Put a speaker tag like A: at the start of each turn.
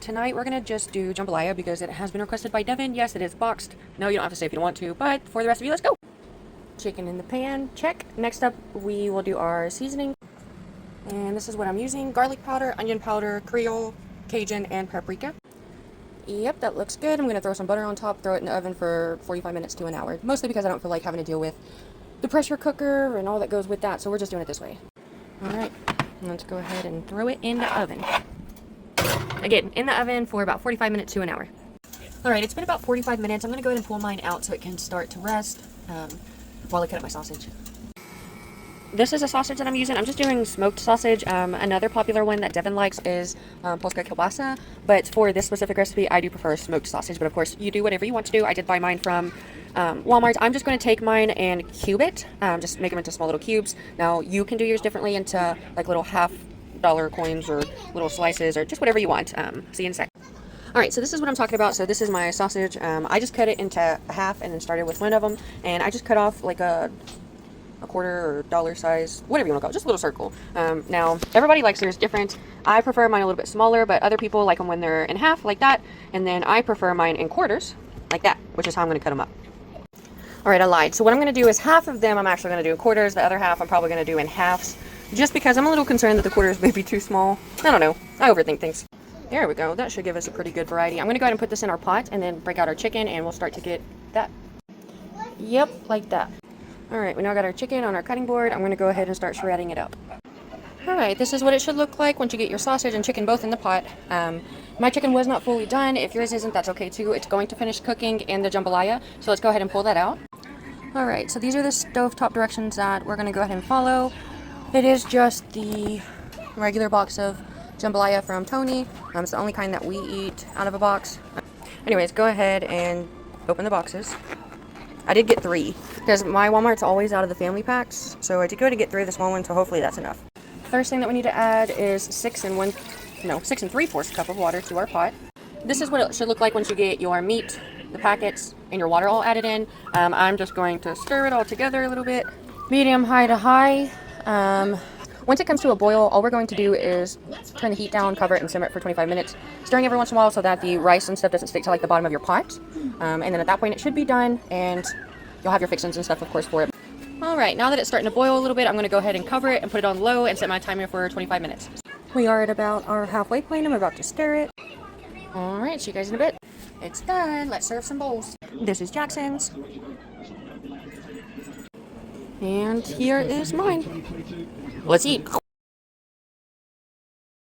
A: tonight we're going to just do jambalaya because it has been requested by Devin. Yes, it is boxed. No, you don't have to say if you don't want to, but for the rest of you, let's go. Chicken in the pan, check. Next up, we will do our seasoning. And this is what I'm using: garlic powder, onion powder, Creole, Cajun, and paprika. Yep, that looks good. I'm going to throw some butter on top, throw it in the oven for 45 minutes to an hour. Mostly because I don't feel like having to deal with the pressure cooker and all that goes with that, so we're just doing it this way. Alright, let's go ahead and throw it in the oven. Again, in the oven for about 45 minutes to an hour. Alright, it's been about 45 minutes. I'm going to go ahead and pull mine out so it can start to rest while I cut up my sausage. This is a sausage that I'm using. I'm just doing smoked sausage. Another popular one that Devin likes is Polska kielbasa, but for this specific recipe, I do prefer smoked sausage, but of course, you do whatever you want to do. I did buy mine from Walmart. I'm just going to take mine and cube it, just make them into small little cubes. Now, you can do yours differently into like little $half coins or little slices or just whatever you want. See you in a sec. Alright, so this is what I'm talking about. So this is my sausage. I just cut it into half and then started with one of them, and I just cut off like a quarter or dollar size, whatever you want to call it, just a little circle. Now, everybody likes theirs different. I prefer mine a little bit smaller, but other people like them when they're in half, like that. And then I prefer mine in quarters, like that, which is how I'm going to cut them up. Alright, I lied. So what I'm going to do is half of them I'm actually going to do in quarters. The other half I'm probably going to do in halves, just because I'm a little concerned that the quarters may be too small. I don't know. I overthink things. There we go. That should give us a pretty good variety. I'm going to go ahead and put this in our pot and then break out our chicken, and we'll start to get that. Yep, like that. Alright, we now got our chicken on our cutting board. I'm going to go ahead and start shredding it up. Alright, this is what it should look like once you get your sausage and chicken both in the pot. My chicken was not fully done. If yours isn't, that's okay too. It's going to finish cooking in the jambalaya, so let's go ahead and pull that out. Alright, so these are the stovetop directions that we're going to go ahead and follow. It is just the regular box of jambalaya from Tony. It's the only kind that we eat out of a box. Anyways, go ahead and open the boxes. I did get 3 because my Walmart's always out of the family packs, so I did go to get 3 of the small ones, so hopefully that's enough. First thing that we need to add is 6 and 3/4 cup of water to our pot. This is what it should look like once you get your meat, the packets, and your water all added in. I'm just going to stir it all together a little bit, medium high to high. Once it comes to a boil, all we're going to do is turn the heat down, cover it, and simmer it for 25 minutes, stirring every once in a while so that the rice and stuff doesn't stick to like the bottom of your pot. And then at that point, it should be done, and you'll have your fixings and stuff, of course, for it. Alright, now that it's starting to boil a little bit, I'm going to go ahead and cover it and put it on low and set my timer for 25 minutes. We are at about our halfway point. I'm about to stir it. Alright, see you guys in a bit. It's done. Let's serve some bowls. This is Jackson's. And here is mine. Let's eat.